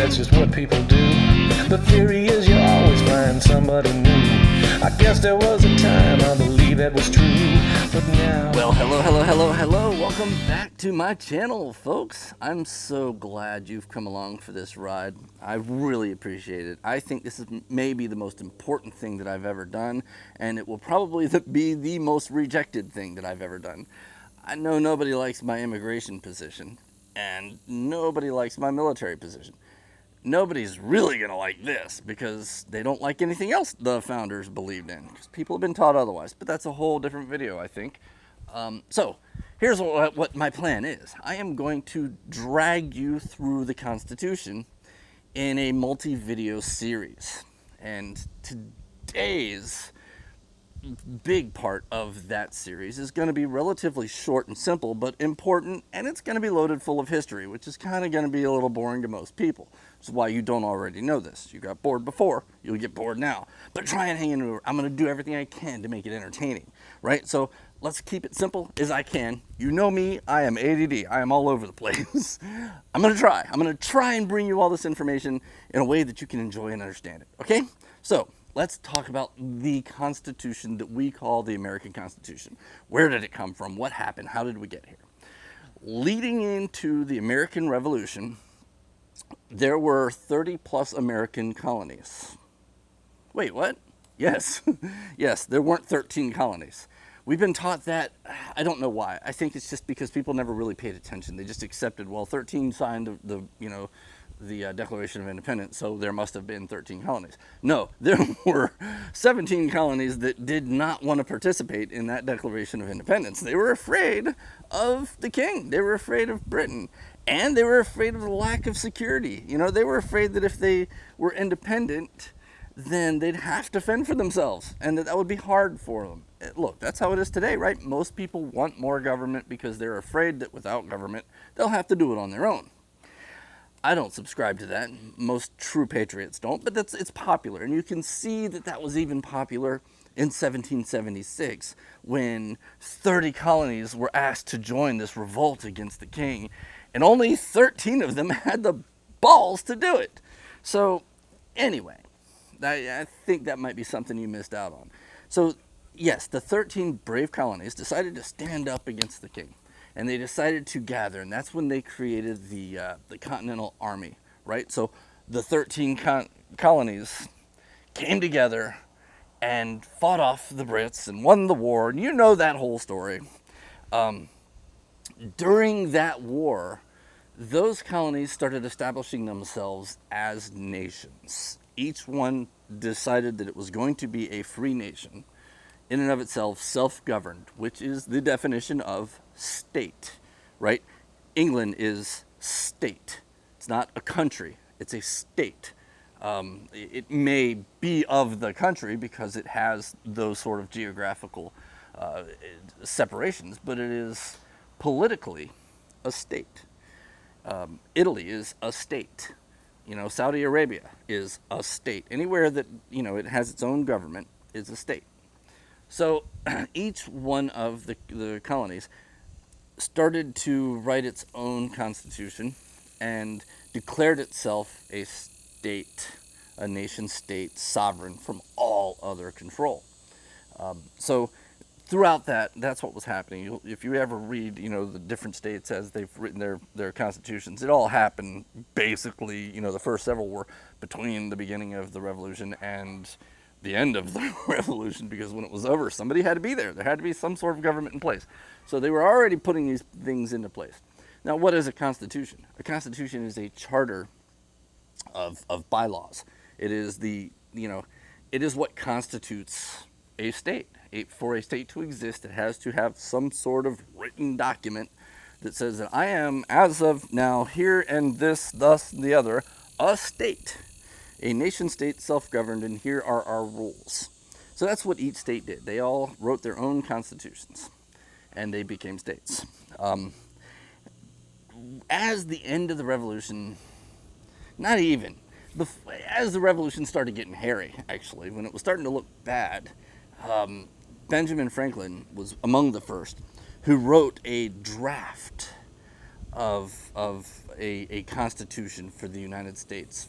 that's just what people do. The theory is you always find somebody new. I guess there was a time I believe that was true, but now... Well, hello. Welcome back to my channel, folks. I'm so glad you've come along for this ride. I really appreciate it. I think this is maybe the most important thing that I've ever done, and it will probably be the most rejected thing that I've ever done. I know nobody likes my immigration position, and nobody likes my military position. Nobody's really going to like this because they don't like anything else the founders believed in, because people have been taught otherwise. But that's a whole different video, I think. So here's what my plan is. I am going to drag you through the Constitution in a multi-video series. And today's big part of that series is going to be relatively short and simple, but important, and it's going to be loaded full of history, which is kind of going to be a little boring to most people. That's why you don't already know this. You got bored before, you'll get bored now. But try and hang in there. I'm going to do everything I can to make it entertaining, right? So let's keep it simple as I can. You know me, I am ADD. I am all over the place. I'm going to try and bring you all this information in a way that you can enjoy and understand it, okay? So let's talk about the Constitution that we call the American Constitution. Where did it come from? What happened? How did we get here? Leading into the American Revolution, there were 30 plus American colonies. Wait, what? Yes. Yes, there weren't 13 colonies. We've been taught that. I don't know why. I think it's just because people never really paid attention. They just accepted, well, 13 signed the Declaration of Independence, so there must have been 13 colonies. No, there were 17 colonies that did not want to participate in that Declaration of Independence. They were afraid of the king. They were afraid of Britain. And they were afraid of the lack of security. You know, they were afraid that if they were independent, then they'd have to fend for themselves, and that would be hard for them. Look, that's how it is today, right? Most people want more government because they're afraid that without government, they'll have to do it on their own. I don't subscribe to that. Most true patriots don't, but it's popular. And you can see that that was even popular in 1776 when 30 colonies were asked to join this revolt against the king, and only 13 of them had the balls to do it. So anyway, I think that might be something you missed out on. So yes, the 13 brave colonies decided to stand up against the king. And they decided to gather, and that's when they created the Continental Army, right? So the 13 colonies came together and fought off the Brits and won the war, and you know that whole story. During that war, those colonies started establishing themselves as nations. Each one decided that it was going to be a free nation, in and of itself, self-governed, which is the definition of state, right? England is state. It's not a country, it's a state. It may be of the country because it has those sort of geographical separations, but it is politically a state. Italy is a state. You know, Saudi Arabia is a state. Anywhere that, you know, it has its own government is a state. So each one of the colonies started to write its own constitution and declared itself a state, a nation state, sovereign from all other control. So throughout that's what was happening. If you ever read, you know, the different states as they've written their constitutions, it all happened basically, you know, the first several were between the beginning of the Revolution and the end of the Revolution, because when it was over, somebody had to be there. There had to be some sort of government in place. So they were already putting these things into place. Now, what is a constitution? A constitution is a charter of bylaws. It is it is what constitutes a state. For a state to exist, it has to have some sort of written document that says that I am, as of now, here and this, thus, and the other, a state. A nation state, self-governed, and here are our rules. So that's what each state did. They all wrote their own constitutions, and they became states. As the end of the Revolution, not even, as the Revolution started getting hairy, actually, when it was starting to look bad, Benjamin Franklin was among the first who wrote a draft of a constitution for the United States,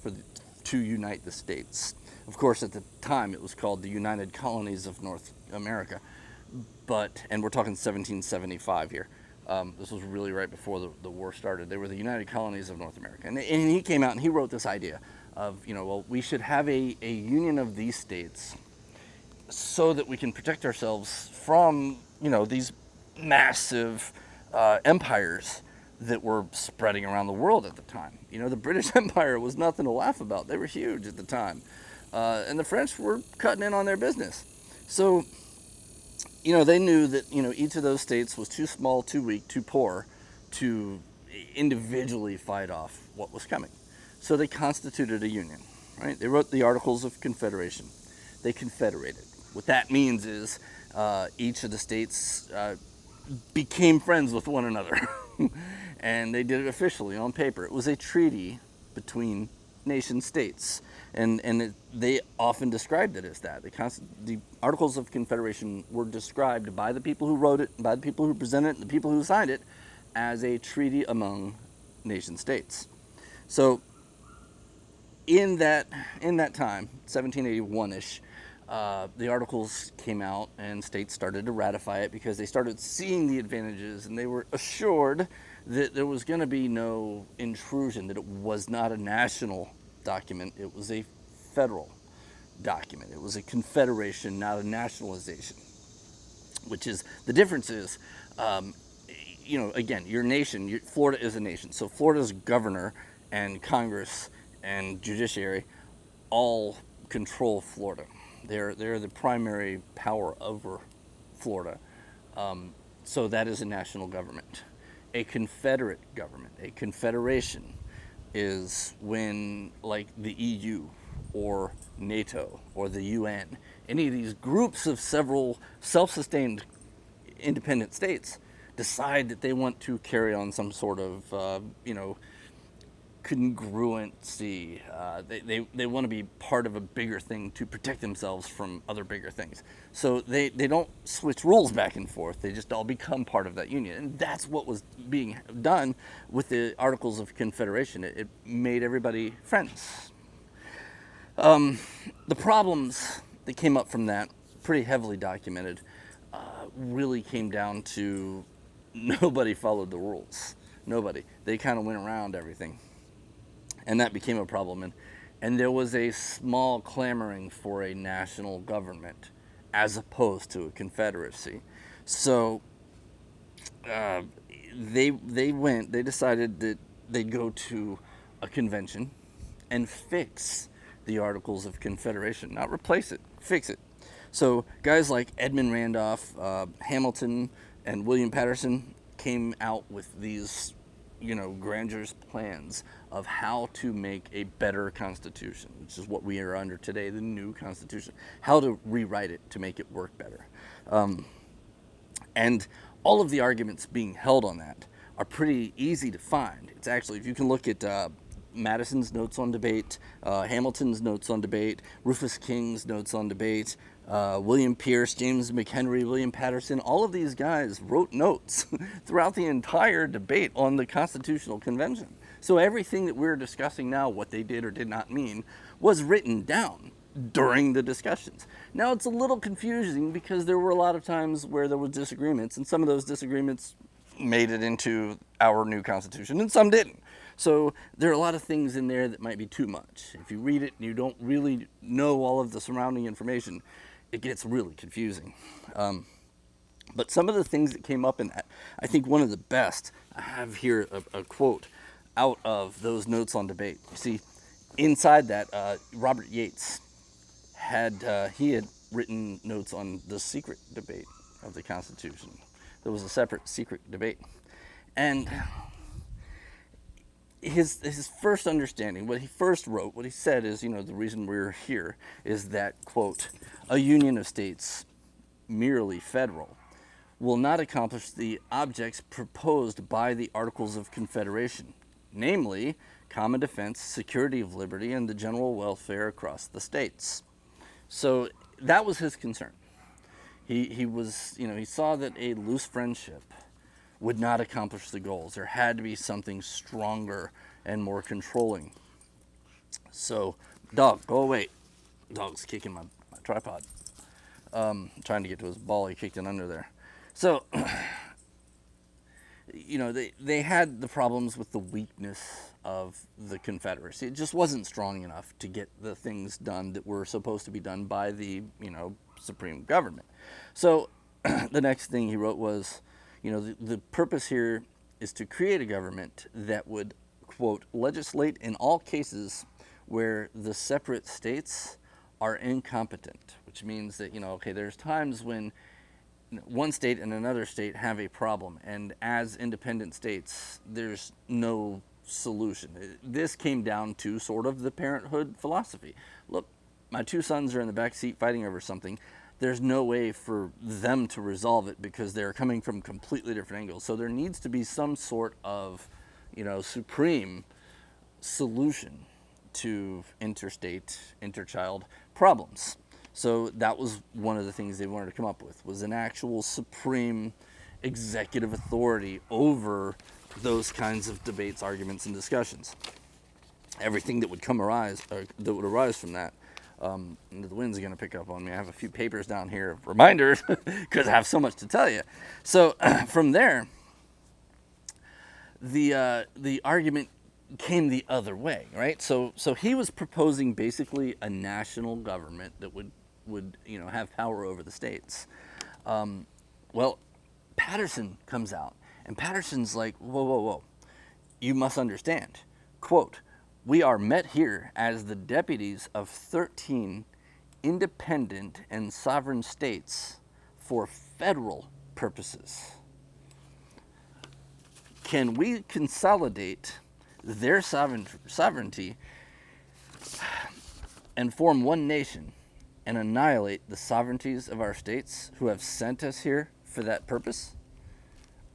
to unite the states. Of course, at the time, it was called the United Colonies of North America, and we're talking 1775 here. This was really right before the war started. They were the United Colonies of North America. And he came out and he wrote this idea of, well, we should have a union of these states so that we can protect ourselves from, these massive empires that were spreading around the world at the time. The British Empire was nothing to laugh about. They were huge at the time. And the French were cutting in on their business. So, they knew that, each of those states was too small, too weak, too poor to individually fight off what was coming. So they constituted a union, right? They wrote the Articles of Confederation. They confederated. What that means is each of the states became friends with one another. And they did it officially on paper. It was a treaty between nation states. And they often described it as that. The Articles of Confederation were described by the people who wrote it, by the people who presented it, and the people who signed it as a treaty among nation states. So in that time, 1781-ish, the articles came out and states started to ratify it because they started seeing the advantages and they were assured that there was going to be no intrusion, that it was not a national document, it was a federal document. It was a confederation, not a nationalization. Which is, the difference is, again, your nation, Florida is a nation. So Florida's governor and Congress and judiciary all control Florida. They're the primary power over Florida. So that is a national government. A confederate government, a confederation, is when, like the EU or NATO or the UN, any of these groups of several self-sustained independent states decide that they want to carry on some sort of, congruency. They want to be part of a bigger thing to protect themselves from other bigger things. So they don't switch rules back and forth. They just all become part of that union. And that's what was being done with the Articles of Confederation. It made everybody friends. The problems that came up from that, pretty heavily documented, really came down to nobody followed the rules. Nobody. They kind of went around everything. And that became a problem. And there was a small clamoring for a national government as opposed to a confederacy. So they decided that they'd go to a convention and fix the Articles of Confederation, not replace it, fix it. So guys like Edmund Randolph, Hamilton, and William Patterson came out with these grandiose plans of how to make a better constitution, which is what we are under today, the new constitution, how to rewrite it to make it work better. And all of the arguments being held on that are pretty easy to find. It's actually, if you can look at Madison's notes on debate, Hamilton's notes on debate, Rufus King's notes on debate, William Pierce, James McHenry, William Patterson, all of these guys wrote notes throughout the entire debate on the Constitutional Convention. So everything that we're discussing now, what they did or did not mean, was written down during the discussions. Now it's a little confusing because there were a lot of times where there was disagreements, and some of those disagreements made it into our new Constitution and some didn't. So there are a lot of things in there that might be too much. If you read it and you don't really know all of the surrounding information, it gets really confusing. But some of the things that came up in that, I think one of the best, I have here a quote out of those notes on debate. You see, inside that, Robert Yates had written notes on the secret debate of the Constitution. There was a separate secret debate. And his first understanding, what he first wrote, what he said is, the reason we're here is that, quote, a union of states merely federal will not accomplish the objects proposed by the Articles of Confederation, namely common defense, security of liberty, and the general welfare across the states. So that was his concern. He was, he saw that a loose friendship would not accomplish the goals. There had to be something stronger and more controlling. So, dog, go away. Dog's kicking my tripod. Trying to get to his ball, he kicked it under there. So, you know, they had the problems with the weakness of the Confederacy. It just wasn't strong enough to get the things done that were supposed to be done by the, supreme government. So the next thing he wrote was, the purpose here is to create a government that would, quote, legislate in all cases where the separate states are incompetent, which means that, there's times when one state and another state have a problem, and as independent states, there's no solution. This came down to sort of the parenthood philosophy. Look, my two sons are in the back seat fighting over something. There's no way for them to resolve it because they're coming from completely different angles. So there needs to be some sort of, supreme solution to interstate, interchild problems. So that was one of the things they wanted to come up with, was an actual supreme executive authority over those kinds of debates, arguments, and discussions. Everything that would arise from that. The wind's going to pick up on me. I have a few papers down here, reminders, because I have so much to tell you. So from there, the argument came the other way, right? So he was proposing basically a national government that would have power over the states. Well, Patterson comes out, and Patterson's like, whoa, you must understand, quote, we are met here as the deputies of 13 independent and sovereign states for federal purposes. Can we consolidate their sovereignty and form one nation and annihilate the sovereignties of our states who have sent us here for that purpose?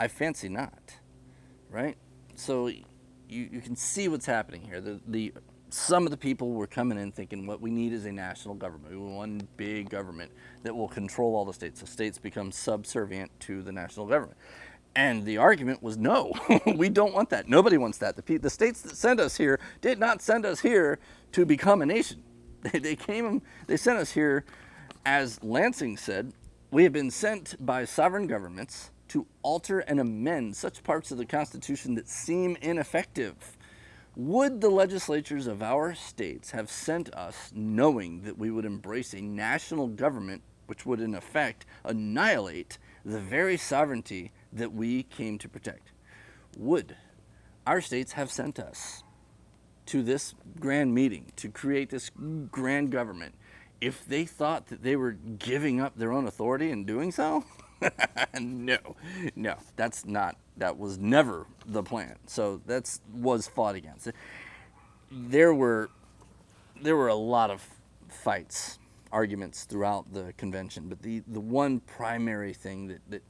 I fancy not, right? So you can see what's happening here. Some of the people were coming in thinking what we need is a national government. We want one big government that will control all the states. So states become subservient to the national government. And the argument was, no, we don't want that. Nobody wants that. The states that sent us here did not send us here to become a nation. They sent us here, as Lansing said, we have been sent by sovereign governments to alter and amend such parts of the Constitution that seem ineffective. Would the legislatures of our states have sent us knowing that we would embrace a national government which would in effect annihilate the very sovereignty that we came to protect? Would our states have sent us to this grand meeting to create this grand government if they thought that they were giving up their own authority in doing so? No, that was never the plan. So that was fought against. There were a lot of fights, arguments throughout the convention, but the one primary thing that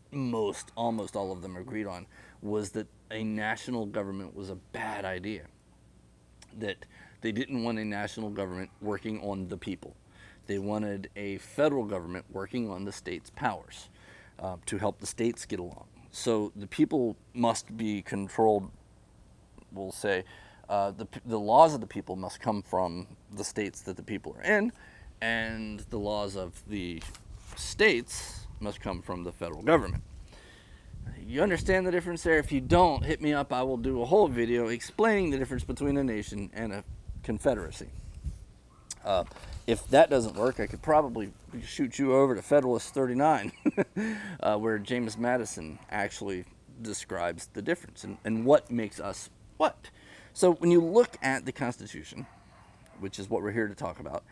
almost all of them agreed on was that a national government was a bad idea. That they didn't want a national government working on the people. They wanted a federal government working on the states' powers to help the states get along. So the people must be controlled, we'll say. The laws of the people must come from the states that the people are in, and the laws of the states must come from the federal government. You understand the difference there? If you don't, hit me up. I will do a whole video explaining the difference between a nation and a confederacy. If that doesn't work, I could probably shoot you over to Federalist 39, where James Madison actually describes the difference and what makes us what. So when you look at the Constitution, which is what we're here to talk about,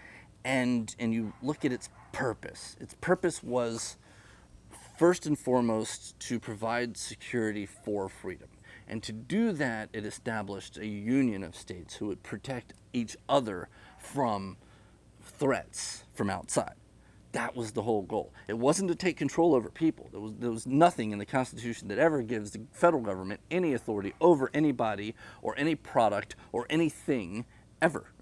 and you look at its purpose was first and foremost to provide security for freedom. And to do that, it established a union of states who would protect each other from threats from outside. That was the whole goal. It wasn't to take control over people. There was nothing in the Constitution that ever gives the federal government any authority over anybody or any product or anything ever.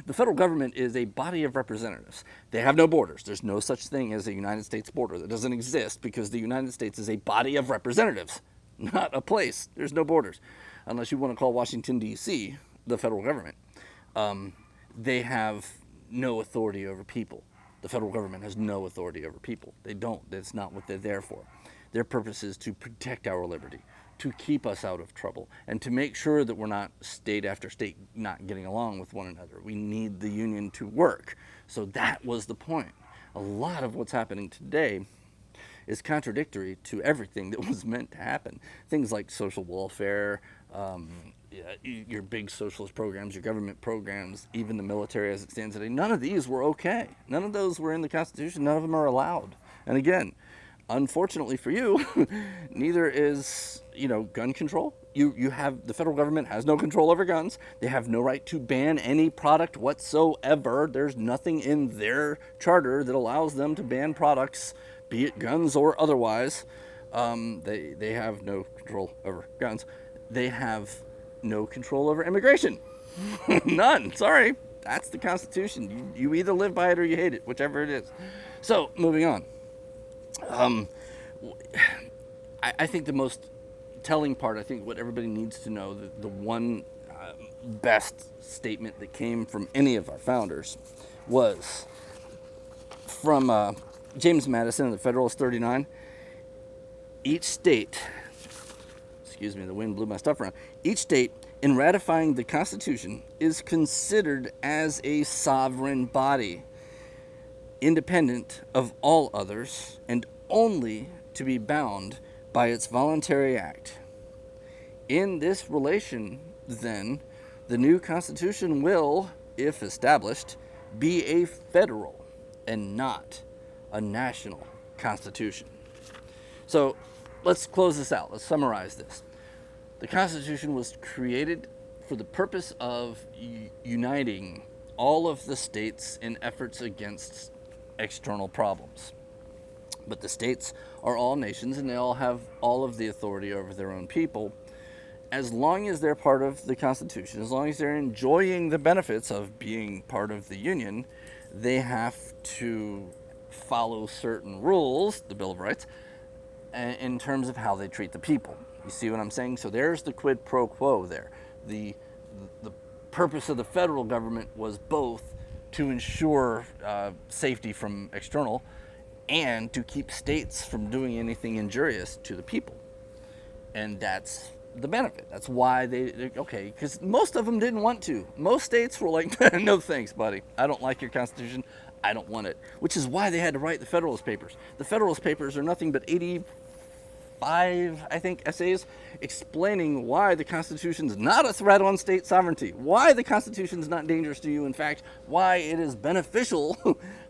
The federal government is a body of representatives. They have no borders. There's no such thing as a United States border. That doesn't exist because the United States is a body of representatives. not a place. There's no borders. Unless you want to call Washington, D.C. the federal government. They have no authority over people. The federal government has no authority over people. They don't. That's not what they're there for. Their purpose is to protect our liberty, to keep us out of trouble, and to make sure that we're not state after state not getting along with one another. We need the union to work. So that was the point. A lot of what's happening today is contradictory to everything that was meant to happen. Things like social welfare, your big socialist programs, your government programs, even the military as it stands today, none of these were okay. None of those were in the Constitution. None of them are allowed. And again, unfortunately for you, neither is, gun control. You have, the federal government has no control over guns. They have no right to ban any product whatsoever. There's nothing in their charter that allows them to ban products, be it guns or otherwise. They have no control over guns. They have no control over immigration. None. Sorry. That's the Constitution. You either live by it or you hate it, whichever it is. So, moving on. I think the most telling part, I think what everybody needs to know, the one best statement that came from any of our founders was from James Madison in the Federalist 39. Each state, excuse me, the wind blew my stuff around. Each state, in ratifying the Constitution, is considered as a sovereign body, independent of all others, and only to be bound by its voluntary act. In this relation, then, the new Constitution will, if established, be a federal and not a national Constitution. So let's close this out. Let's summarize this. The Constitution was created for the purpose of uniting all of the states in efforts against external problems. But the states are all nations, and they all have all of the authority over their own people. As long as they're part of the Constitution, as long as they're enjoying the benefits of being part of the Union, they have to follow certain rules, the Bill of Rights, in terms of how they treat the people. You see what I'm saying? So there's the quid pro quo there. The purpose of the federal government was both to ensure safety from external and to keep states from doing anything injurious to the people. And that's the benefit. That's why okay, because most of them didn't want to. Most states were like, no thanks, buddy. I don't like your Constitution. I don't want it. Which is why they had to write the Federalist Papers. The Federalist Papers are nothing but 85, I think, essays explaining why the Constitution is not a threat on state sovereignty, why the Constitution is not dangerous to you. In fact, why it is beneficial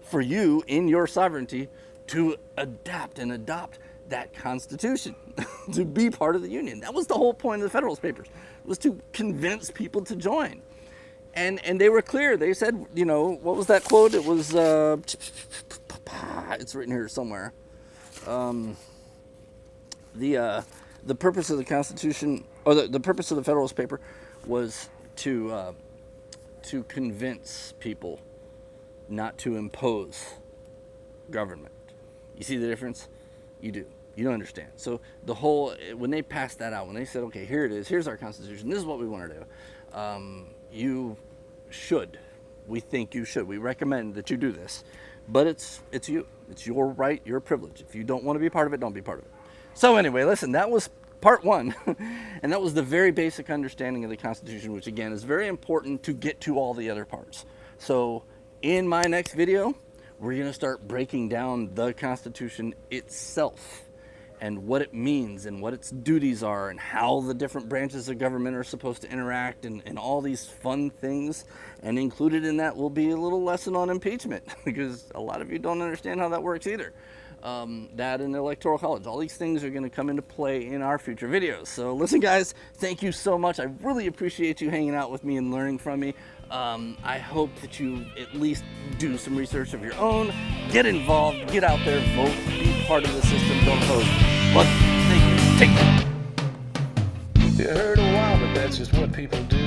for you in your sovereignty to adapt and adopt that Constitution to be part of the Union. That was the whole point of the Federalist Papers, was to convince people to join. And they were clear. They said, what was that quote? It was, it's written here somewhere. The purpose of the Constitution, or the purpose of the Federalist Paper, was to convince people not to impose government. You see the difference? You do. You don't understand. So when they passed that out, when they said, okay, here it is, here's our Constitution, this is what we want to do, you should. We think you should. We recommend that you do this. But it's you. It's your right, your privilege. If you don't want to be part of it, don't be part of it. So anyway, listen, that was part one. And that was the very basic understanding of the Constitution, which again is very important to get to all the other parts. So in my next video, we're going to start breaking down the Constitution itself and what it means and what its duties are and how the different branches of government are supposed to interact and all these fun things. And included in that will be a little lesson on impeachment because a lot of you don't understand how that works either. That and the Electoral College. All these things are going to come into play in our future videos. So listen, guys, thank you so much. I really appreciate you hanging out with me and learning from me. I hope that you at least do some research of your own, get involved, get out there, vote, be part of the system, don't vote. Look, thank you. Take care. You heard a while, but that's just what people do.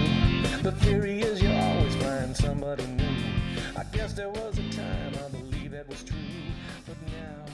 The theory is you always find somebody new. I guess there was a time I believe that was true, but now